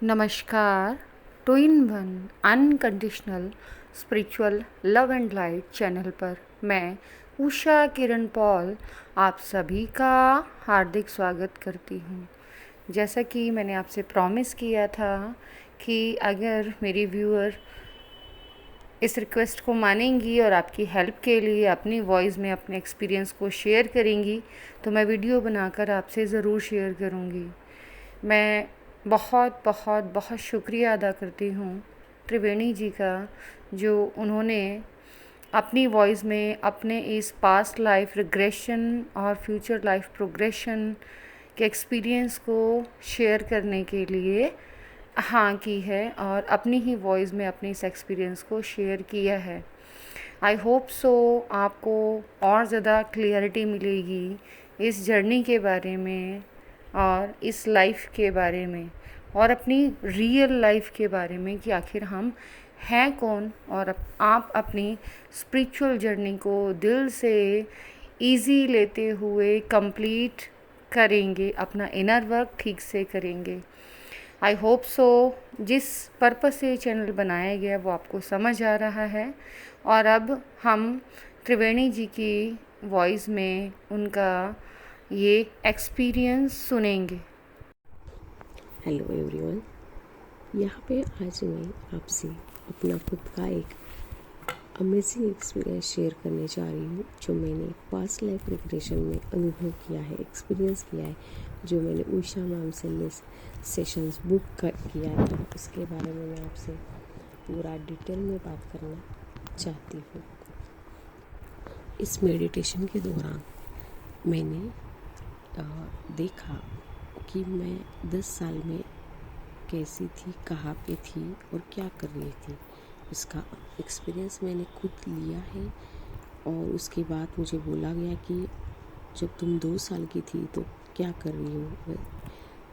नमस्कार। Two in one unconditional spiritual love and light channel पर मैं उषा किरण पॉल आप सभी का हार्दिक स्वागत करती हूँ। जैसा कि मैंने आपसे प्रॉमिस किया था कि अगर मेरी व्यूअर इस रिक्वेस्ट को मानेंगी और आपकी हेल्प के लिए अपनी वॉइस में अपने एक्सपीरियंस को शेयर करेंगी तो मैं वीडियो बनाकर आपसे ज़रूर शेयर करूँगी। मैं बहुत बहुत बहुत शुक्रिया अदा करती हूँ त्रिवेणी जी का, जो उन्होंने अपनी वॉइस में अपने इस पास्ट लाइफ रिग्रेशन और फ्यूचर लाइफ प्रोग्रेशन के एक्सपीरियंस को शेयर करने के लिए हाँ की है और अपनी ही वॉइस में अपने इस एक्सपीरियंस को शेयर किया है। आई होप सो आपको और ज़्यादा क्लियरिटी मिलेगी इस जर्नी के बारे में और इस लाइफ के बारे में और अपनी रियल लाइफ के बारे में कि आखिर हम हैं कौन, और आप अपनी स्पिरिचुअल जर्नी को दिल से इजी लेते हुए कंप्लीट करेंगे, अपना इनर वर्क ठीक से करेंगे। आई होप सो जिस पर्पस से चैनल बनाया गया वो आपको समझ आ रहा है। और अब हम त्रिवेणी जी की वॉइस में उनका ये एक्सपीरियंस सुनेंगे। हेलो एवरीवन, यहाँ पे आज मैं आपसे अपना खुद का एक अमेजिंग एक्सपीरियंस शेयर करने जा रही हूँ, जो मैंने पास्ट लाइफ रिग्रेशन में अनुभव किया है, एक्सपीरियंस किया है, जो मैंने उषा मैम से सेशंस बुक किया है। उसके बारे में मैं आपसे पूरा डिटेल में बात करना चाहती हूँ। इस मेडिटेशन के दौरान मैंने देखा कि मैं 10 साल में कैसी थी, कहाँ पे थी और क्या कर रही थी। उसका एक्सपीरियंस मैंने खुद लिया है और उसके बाद मुझे बोला गया कि जब तुम 2 साल की थी तो क्या कर रही हो।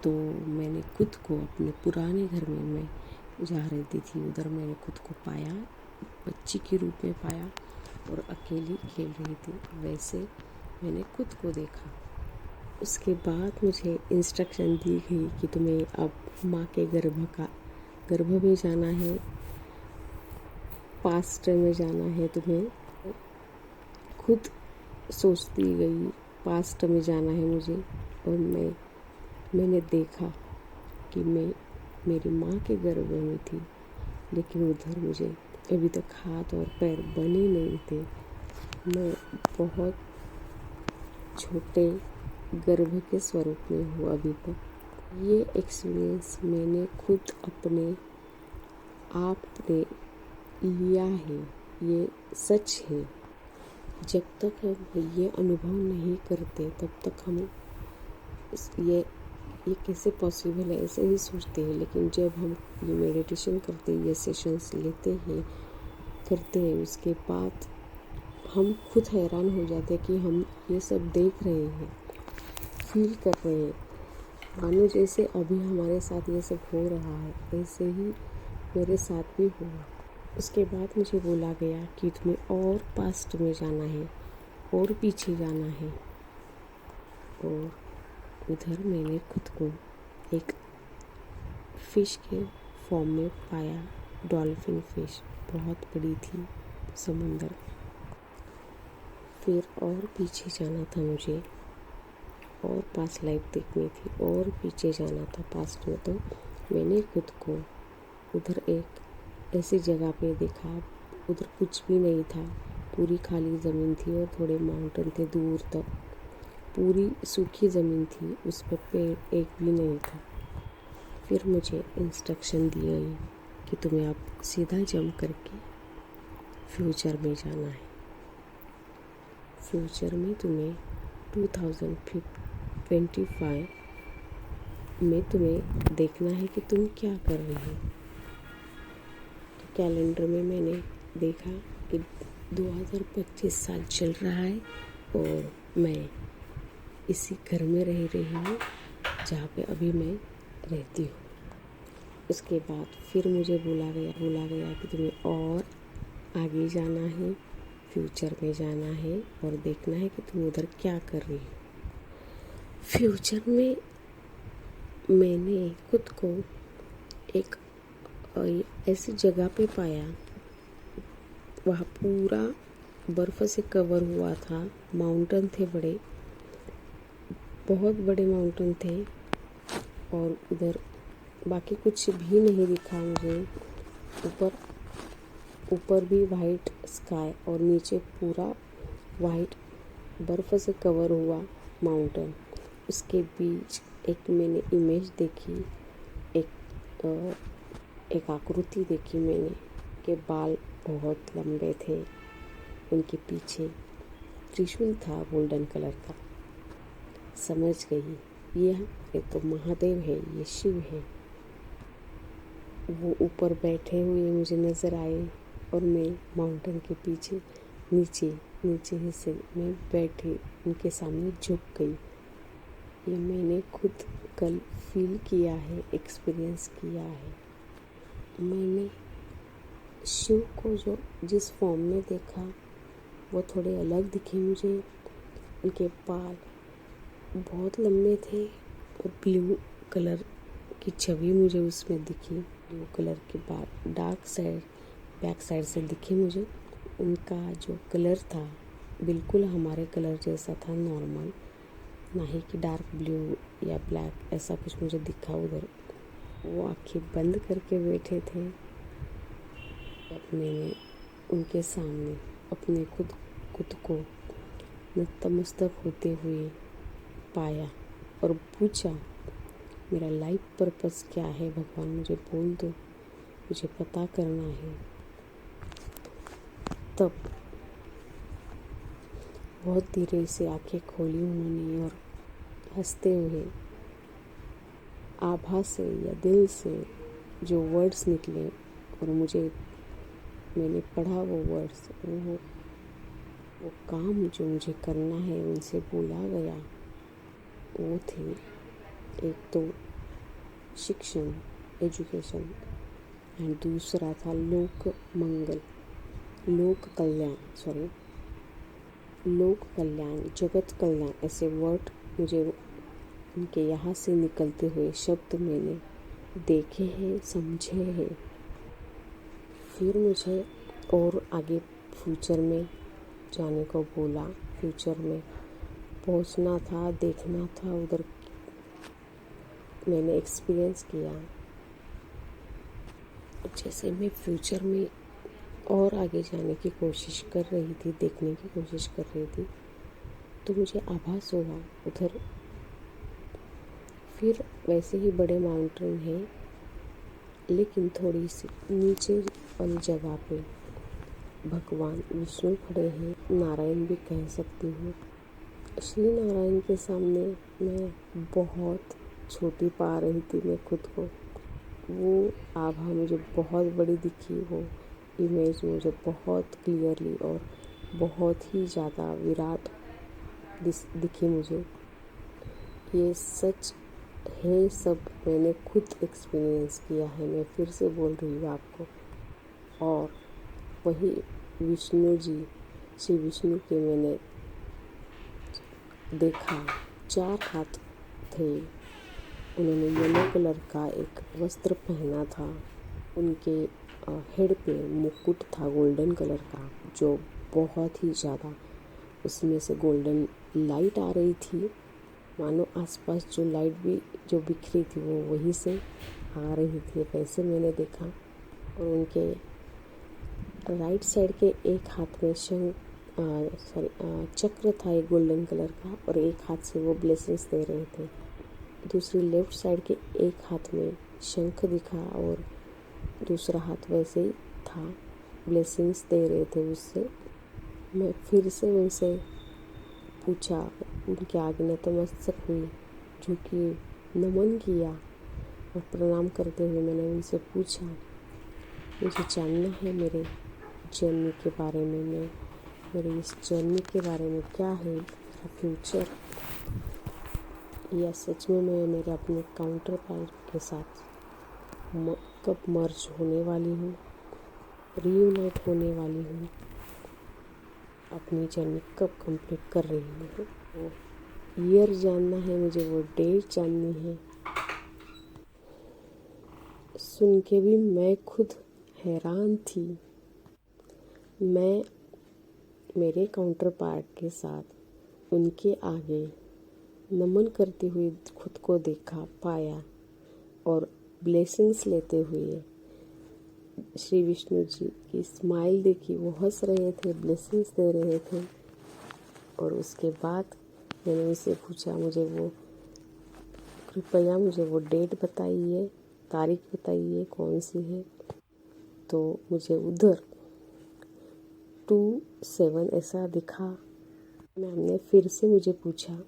तो मैंने खुद को अपने पुराने घर में मैं जहाँ रहती थी उधर मैंने खुद को पाया, बच्ची के रूप में पाया और अकेली खेल रही थी, वैसे मैंने खुद को देखा। उसके बाद मुझे इंस्ट्रक्शन दी गई कि तुम्हें अब माँ के गर्भ में जाना है, पास्ट में जाना है। तुम्हें खुद सोचती गई पास्ट में जाना है मुझे, और मैंने देखा कि मैं मेरी माँ के गर्भ में थी, लेकिन उधर मुझे अभी तक हाथ और पैर बने नहीं थे। मैं बहुत छोटे गर्भ के स्वरूप में हूँ अभी तक। ये एक्सपीरियंस मैंने खुद अपने आप ने लिया है, ये सच है। जब तक हम ये अनुभव नहीं करते तब तक हम ये कैसे पॉसिबल है ऐसे ही सोचते हैं, लेकिन जब हम ये मेडिटेशन करते हैं, ये सेशंस लेते हैं करते हैं, उसके बाद हम खुद हैरान हो जाते हैं कि हम ये सब देख रहे हैं, फील कर रहे हैं, मानो जैसे अभी हमारे साथ ये सब हो रहा है, ऐसे ही मेरे साथ भी हुआ। उसके बाद मुझे बोला गया कि तुम्हें और पास्ट में जाना है और पीछे जाना है, और उधर मैंने खुद को एक फ़िश के फॉर्म में पाया, डॉल्फिन फ़िश, बहुत बड़ी थी समंदर। फिर और पीछे जाना था मुझे, और पास्ट लाइफ देखनी थी, और पीछे जाना था पास्ट में। तो मैंने खुद को उधर एक ऐसी जगह पे देखा, उधर कुछ भी नहीं था, पूरी खाली ज़मीन थी और थोड़े माउंटेन थे दूर तक, पूरी सूखी ज़मीन थी, उस पर पेड़ एक भी नहीं था। फिर मुझे इंस्ट्रक्शन दी गई कि तुम्हें अब सीधा जंप करके फ्यूचर में जाना है। फ्यूचर में तुम्हें 2025 में तुम्हें देखना है कि तुम क्या कर रही हो। तो कैलेंडर में मैंने देखा कि 2025 साल चल रहा है और मैं इसी घर में रह रही हूँ जहाँ पे अभी मैं रहती हूँ। उसके बाद फिर मुझे बोला गया कि तुम्हें और आगे जाना है, फ्यूचर में जाना है और देखना है कि तुम उधर क्या कर रही हो। फ्यूचर में मैंने खुद को एक ऐसी जगह पे पाया, वहाँ पूरा बर्फ़ से कवर हुआ था। माउंटेन थे बड़े, बहुत बड़े माउंटेन थे, और उधर बाकी कुछ भी नहीं दिखा मुझे। ऊपर भी वाइट स्काई और नीचे पूरा वाइट बर्फ़ से कवर हुआ माउंटेन। उसके बीच एक मैंने इमेज देखी, एक आकृति देखी मैंने, के बाल बहुत लंबे थे, उनके पीछे त्रिशूल था गोल्डन कलर का। समझ गई ये तो महादेव है, ये शिव है। वो ऊपर बैठे हुए मुझे नज़र आए और मैं माउंटेन के पीछे नीचे हिस्से में बैठी उनके सामने झुक गई। ये मैंने खुद कल फील किया है, एक्सपीरियंस किया है। मैंने शिव को जिस फॉर्म में देखा वो थोड़े अलग दिखे मुझे। उनके बाल बहुत लंबे थे और ब्लू कलर की छवि मुझे उसमें दिखी। ब्लू कलर के बाल बैक साइड से दिखे मुझे। उनका जो कलर था बिल्कुल हमारे कलर जैसा था, नॉर्मल, ना ही कि डार्क ब्लू या ब्लैक, ऐसा कुछ मुझे दिखा उधर। वो आंखें बंद करके बैठे थे। मैंने उनके सामने अपने खुद को नतमस्तक होते हुए पाया और पूछा, मेरा लाइफ पर्पस क्या है भगवान, मुझे बोल दो, मुझे पता करना है। तब बहुत धीरे से आंखें खोली उन्होंने और हंसते हुए आभा से या दिल से जो वर्ड्स निकले और मैंने पढ़ा वो वर्ड्स, वो काम जो मुझे करना है उनसे बोला गया, वो थे एक तो शिक्षण, एजुकेशन, एंड दूसरा था लोक कल्याण, जगत कल्याण। ऐसे वर्ड मुझे उनके यहाँ से निकलते हुए शब्द मैंने देखे हैं, समझे हैं। फिर मुझे और आगे फ्यूचर में जाने को बोला, फ्यूचर में पहुँचना था, देखना था उधर। मैंने एक्सपीरियंस किया जैसे मैं फ्यूचर में और आगे जाने की कोशिश कर रही थी, देखने की कोशिश कर रही थी, तो मुझे आभास हुआ उधर फिर वैसे ही बड़े माउंटेन हैं, लेकिन थोड़ी सी नीचे वाली जगह पे भगवान विष्णु खड़े हैं, नारायण भी कह सकती हूँ। श्री नारायण के सामने मैं बहुत छोटी पा रही थी मैं खुद को। वो आभा मुझे बहुत बड़ी दिखी, वो इमेज मुझे बहुत क्लियरली और बहुत ही ज़्यादा विराट दिखी मुझे। ये सच है, सब मैंने खुद एक्सपीरियंस किया है, मैं फिर से बोल रही हूँ आपको। और वही विष्णु जी, श्री विष्णु के मैंने देखा, 4 हाथ थे, उन्होंने येलो कलर का एक वस्त्र पहना था, उनके हेड पे मुकुट था गोल्डन कलर का, जो बहुत ही ज़्यादा उसमें से गोल्डन लाइट आ रही थी, मानो आसपास जो लाइट भी जो बिखरी थी वो वहीं से आ रही थी, वैसे मैंने देखा। और उनके राइट साइड के एक हाथ में चक्र था एक गोल्डन कलर का, और एक हाथ से वो ब्लेसिंग्स दे रहे थे। दूसरी लेफ्ट साइड के एक हाथ में शंख दिखा और दूसरा हाथ वैसे ही था, ब्लेसिंग्स दे रहे थे उससे। मैं फिर से उनसे पूछा, उनके आगे नतमस्तक हुई, झुकी, नमन किया और प्रणाम करते हुए मैंने उनसे पूछा, मुझे जानना है मेरे जर्नी के बारे में, मेरे इस जर्नी के बारे में क्या है, मेरा फ्यूचर, या सच में मैं मेरे अपने काउंटर पार्ट के साथ कब मर्ज होने वाली हूँ, रीयूनाइट होने वाली हूँ, अपनी जर्नी कब कंप्लीट कर रही हूँ। वो ईयर जानना है मुझे, वो डेट जाननी है। सुन के भी मैं खुद हैरान थी। मैं मेरे काउंटर पार्ट के साथ उनके आगे नमन करती हुई खुद को देखा पाया और ब्लेसिंग्स लेते हुए श्री विष्णु जी की स्माइल देखी। वो हंस रहे थे, ब्लेसिंग्स दे रहे थे। और उसके बाद मैंने उनसे पूछा, कृपया मुझे वो डेट बताइए, तारीख बताइए कौन सी है। तो मुझे उधर 27 ऐसा दिखा। मैम ने फिर से मुझे पूछा,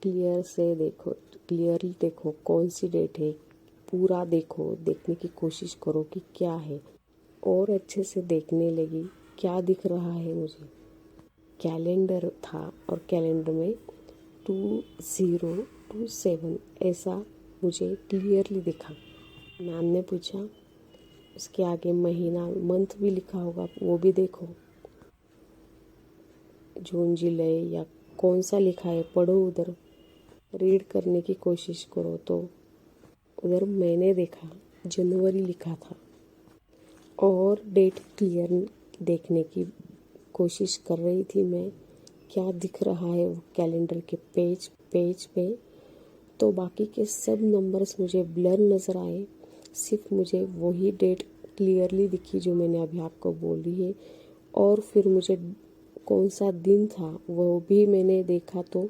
क्लियरली देखो कौन सी डेट है, पूरा देखो, देखने की कोशिश करो कि क्या है। और अच्छे से देखने लगी, क्या दिख रहा है मुझे। कैलेंडर था और कैलेंडर में 2027 ऐसा मुझे क्लियरली दिखा। मैम ने पूछा, उसके आगे महीना मंथ भी लिखा होगा, वो भी देखो, जून जुलाई या कौन सा लिखा है, पढ़ो, उधर रीड करने की कोशिश करो। तो उधर मैंने देखा जनवरी लिखा था और डेट क्लियर देखने की कोशिश कर रही थी मैं, क्या दिख रहा है वो कैलेंडर के पेज पे। तो बाकी के सब नंबर्स मुझे ब्लर नज़र आए, सिर्फ मुझे वही डेट क्लियरली दिखी जो मैंने अभी आपको बोली है। और फिर मुझे कौन सा दिन था वो भी मैंने देखा, तो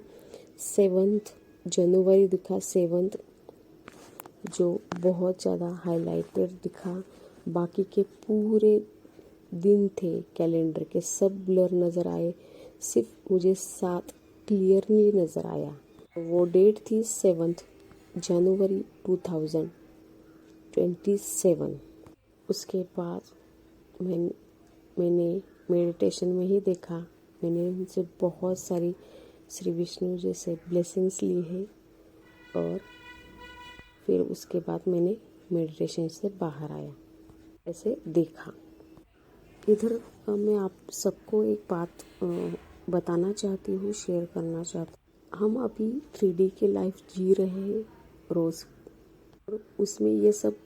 7 जनवरी दिखा, 7 जो बहुत ज़्यादा हाईलाइटेड दिखा। बाकी के पूरे दिन थे कैलेंडर के, सब ब्लर नज़र आए, सिर्फ मुझे 7 क्लियरली नज़र आया। वो डेट थी 7 जनवरी 2027। उसके बाद मैंने मेडिटेशन में ही देखा, मैंने उनसे बहुत सारी श्री विष्णु जी से ब्लेसिंग्स ली है। और फिर उसके बाद मैंने मेडिटेशन से बाहर आया, ऐसे देखा। इधर मैं आप सबको एक बात बताना चाहती हूँ, शेयर करना चाहती हूँ। हम अभी 3D की लाइफ जी रहे हैं रोज़, और उसमें ये सब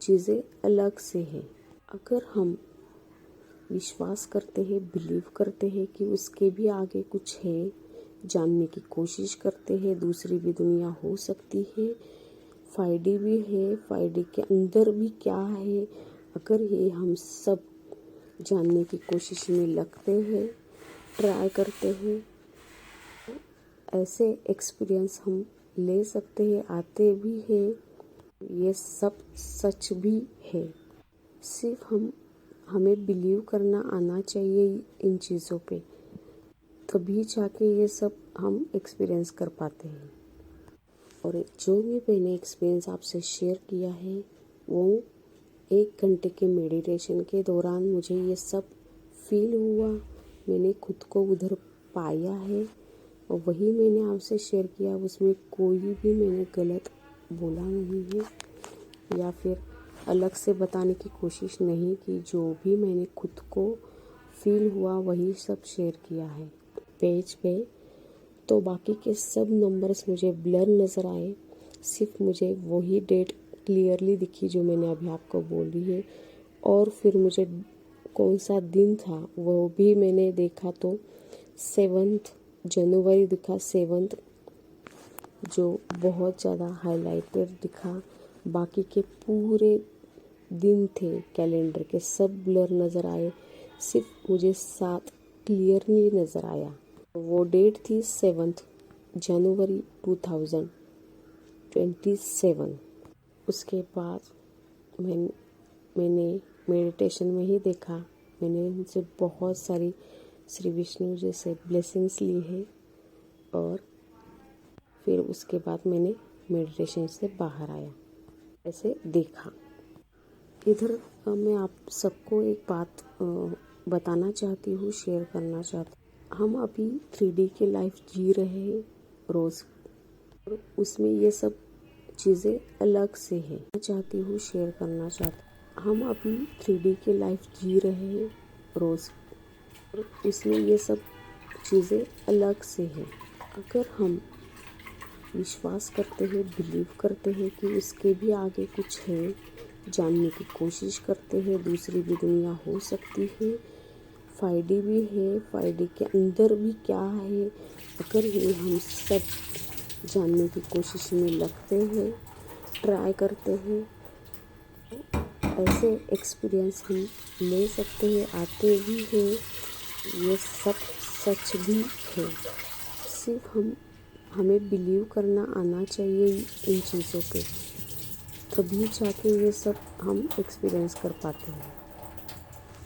चीज़ें अलग से हैं। अगर हम विश्वास करते हैं, बिलीव करते हैं कि उसके भी आगे कुछ है, जानने की कोशिश करते हैं, दूसरी भी दुनिया हो सकती है, 5D भी है, 5D के अंदर भी क्या है, अगर ये हम सब जानने की कोशिश में लगते हैं, ट्राई करते हैं, ऐसे एक्सपीरियंस हम ले सकते हैं, आते भी हैं। ये सब सच भी है, सिर्फ हमें बिलीव करना आना चाहिए इन चीज़ों पे, तभी जाके ये सब हम एक्सपीरियंस कर पाते हैं। और जो भी मैंने एक्सपीरियंस आपसे शेयर किया है, वो 1 घंटे के मेडिटेशन के दौरान मुझे ये सब फील हुआ, मैंने खुद को उधर पाया है और वही मैंने आपसे शेयर किया। उसमें कोई भी मैंने गलत बोला नहीं है या फिर अलग से बताने की कोशिश नहीं की। जो भी मैंने खुद को फील हुआ वही सब शेयर किया है पेज पे। तो बाकी के सब नंबर्स मुझे ब्लर नज़र आए, सिर्फ मुझे वही डेट क्लियरली दिखी जो मैंने अभी आपको बोली है। और फिर मुझे कौन सा दिन था वो भी मैंने देखा, तो 7 जनवरी दिखा, 7 जो बहुत ज़्यादा हाईलाइटेड दिखा। बाकी के पूरे दिन थे कैलेंडर के, सब ब्लर नज़र आए, सिर्फ मुझे 7 क्लियरली नज़र आया। वो डेट थी 7 जनवरी 2027। उसके बाद मैंने मेडिटेशन में ही देखा, मैंने उनसे बहुत सारी श्री विष्णु जी से ब्लेसिंग्स ली है। और फिर उसके बाद मैंने मेडिटेशन से बाहर आया, ऐसे देखा। इधर मैं आप सबको एक बात बताना चाहती हूँ, शेयर करना चाहती हूँ। हम अभी 3D की लाइफ जी रहे हैं रोज़, और उसमें ये सब चीज़ें अलग से हैं। मैं चाहती हूँ, शेयर करना चाहती हूँ। हम अभी 3D की लाइफ जी रहे हैं रोज़, और उसमें ये सब चीज़ें अलग से हैं। अगर हम विश्वास करते हैं, बिलीव करते हैं कि उसके भी आगे कुछ है, जानने की कोशिश करते हैं दूसरी भी दुनिया हो सकती है, फ़ायदे भी है, फ़ायदे के अंदर भी क्या है, अगर ये हम सब जानने की कोशिश में लगते हैं, ट्राई करते हैं, ऐसे एक्सपीरियंस हम ले सकते हैं, आते भी हैं, ये सब सच भी है। सिर्फ हमें बिलीव करना आना चाहिए इन चीज़ों पे, तभी जाके ये सब हम एक्सपीरियंस कर पाते हैं।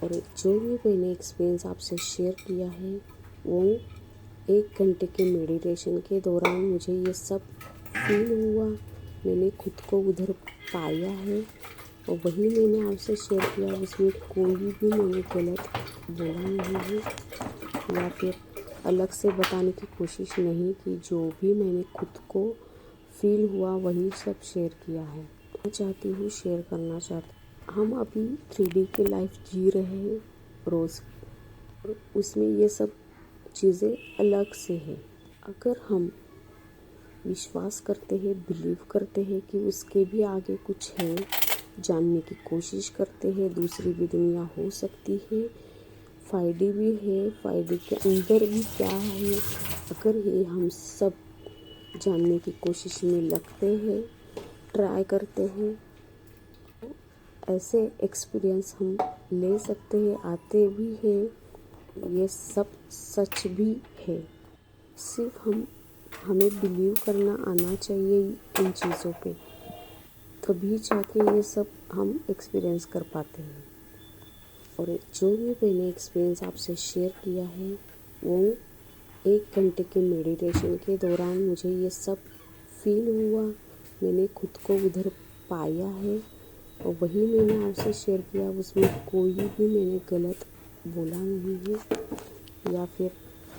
और जो भी मैंने एक्सपीरियंस आपसे शेयर किया है वो 1 घंटे के मेडिटेशन के दौरान मुझे ये सब फील हुआ, मैंने खुद को उधर पाया है और वही मैंने आपसे शेयर किया। उसमें कोई भी मैंने गलत बोला नहीं है या फिर अलग से बताने की कोशिश नहीं की। जो भी मैंने खुद को फील हुआ वही सब शेयर किया है। मैं चाहती हूँ, शेयर करना चाहती हूँ। हम अभी 3D की लाइफ जी रहे हैं रोज़, उसमें ये सब चीज़ें अलग से है। अगर हम विश्वास करते हैं, बिलीव करते हैं कि उसके भी आगे कुछ है, जानने की कोशिश करते हैं दूसरी भी दुनिया हो सकती है, फ़ायदे भी है, फ़ायदे के अंदर भी क्या है, अगर ये हम सब जानने की कोशिश में लगते हैं, ट्राई करते हैं, ऐसे एक्सपीरियंस हम ले सकते हैं, आते भी हैं, ये सब सच भी है। सिर्फ हमें बिलीव करना आना चाहिए इन चीज़ों पे, तभी जाके ये सब हम एक्सपीरियंस कर पाते हैं। और जो भी मैंने एक्सपीरियंस आपसे शेयर किया है वो 1 घंटे के मेडिटेशन के दौरान मुझे ये सब फील हुआ, मैंने खुद को उधर पाया है और वही मैंने आपसे शेयर किया। उसमें कोई भी मैंने गलत बोला नहीं है या फिर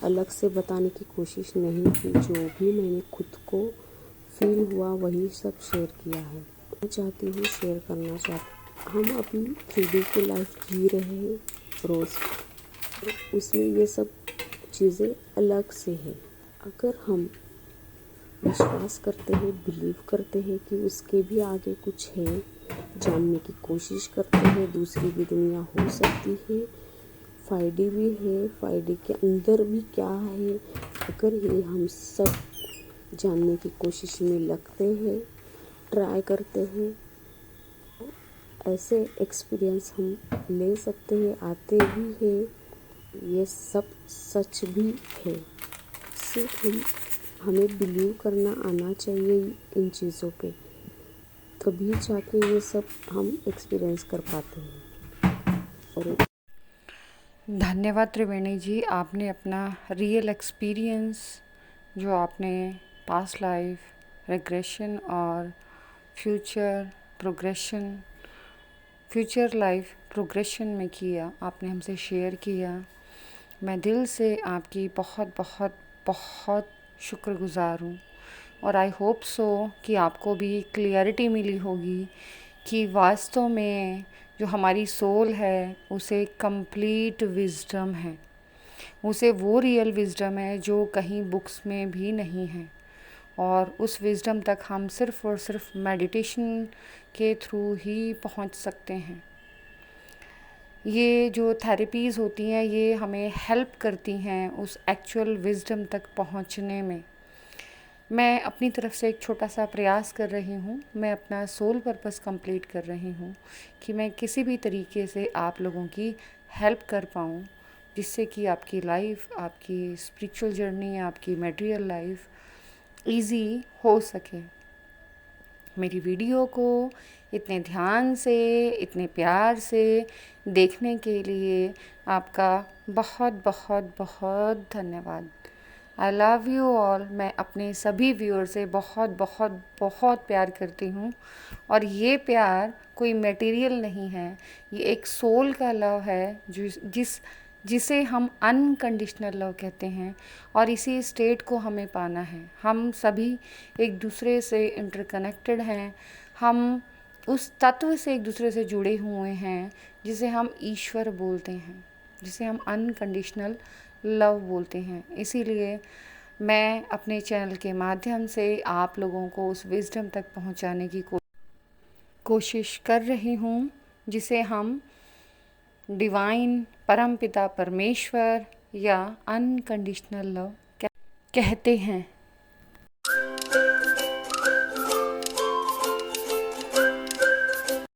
अलग से बताने की कोशिश नहीं की। जो भी मैंने खुद को फील हुआ वही सब शेयर किया है। मैं चाहती हूँ, शेयर करना चाहती हूँ। हम अभी 3D की लाइफ जी रहे हैं रोज़, उसमें ये सब चीज़ें अलग से है। अगर हम विश्वास करते हैं, बिलीव करते हैं कि उसके भी आगे कुछ है, जानने की कोशिश करते हैं दूसरी भी दुनिया हो सकती है, फ़ायदे भी है, फ़ायदे के अंदर भी क्या है, अगर ये हम सब जानने की कोशिश में लगते हैं, ट्राई करते हैं, ऐसे एक्सपीरियंस हम ले सकते हैं, आते भी हैं, ये सब सच भी है। सिर्फ हमें बिलीव करना आना चाहिए इन चीज़ों पे, तभी जाके ये सब हम एक्सपीरियंस कर पाते हैं। और धन्यवाद त्रिवेणी जी, आपने अपना रियल एक्सपीरियंस जो आपने पास्ट लाइफ रिग्रेशन और फ्यूचर लाइफ प्रोग्रेशन में किया, आपने हमसे शेयर किया। मैं दिल से आपकी बहुत बहुत बहुत शुक्रगुज़ार हूँ और आई होप सो कि आपको भी क्लियरिटी मिली होगी कि वास्तव में जो हमारी सोल है उसे कंप्लीट विज़डम है, उसे वो रियल विज़डम है जो कहीं बुक्स में भी नहीं है। और उस विज़डम तक हम सिर्फ़ और सिर्फ मेडिटेशन के थ्रू ही पहुंच सकते हैं। ये जो थेरेपीज़ होती हैं ये हमें हेल्प करती हैं उस एक्चुअल विज़डम तक पहुंचने में। मैं अपनी तरफ से एक छोटा सा प्रयास कर रही हूँ, मैं अपना सोल पर्पस कंप्लीट कर रही हूँ कि मैं किसी भी तरीके से आप लोगों की हेल्प कर पाऊँ, जिससे कि आपकी लाइफ, आपकी स्पिरिचुअल जर्नी, आपकी मटेरियल लाइफ इजी हो सके। मेरी वीडियो को इतने ध्यान से, इतने प्यार से देखने के लिए आपका बहुत बहुत बहुत धन्यवाद। I love you all. मैं अपने सभी व्यूअर से बहुत बहुत बहुत प्यार करती हूँ और ये प्यार कोई मटेरियल नहीं है, ये एक सोल का लव है जिसे हम अनकंडीशनल लव कहते हैं और इसी स्टेट को हमें पाना है। हम सभी एक दूसरे से इंटरकनेक्टेड हैं, हम उस तत्व से एक दूसरे से जुड़े हुए हैं जिसे हम ईश्वर बोलते हैं, जिसे हम अनकंडीशनल लव बोलते हैं। इसीलिए मैं अपने चैनल के माध्यम से आप लोगों को उस विजडम तक पहुंचाने की कोशिश कर रही हूं, जिसे हम डिवाइन परमपिता परमेश्वर या अनकंडीशनल लव कहते हैं।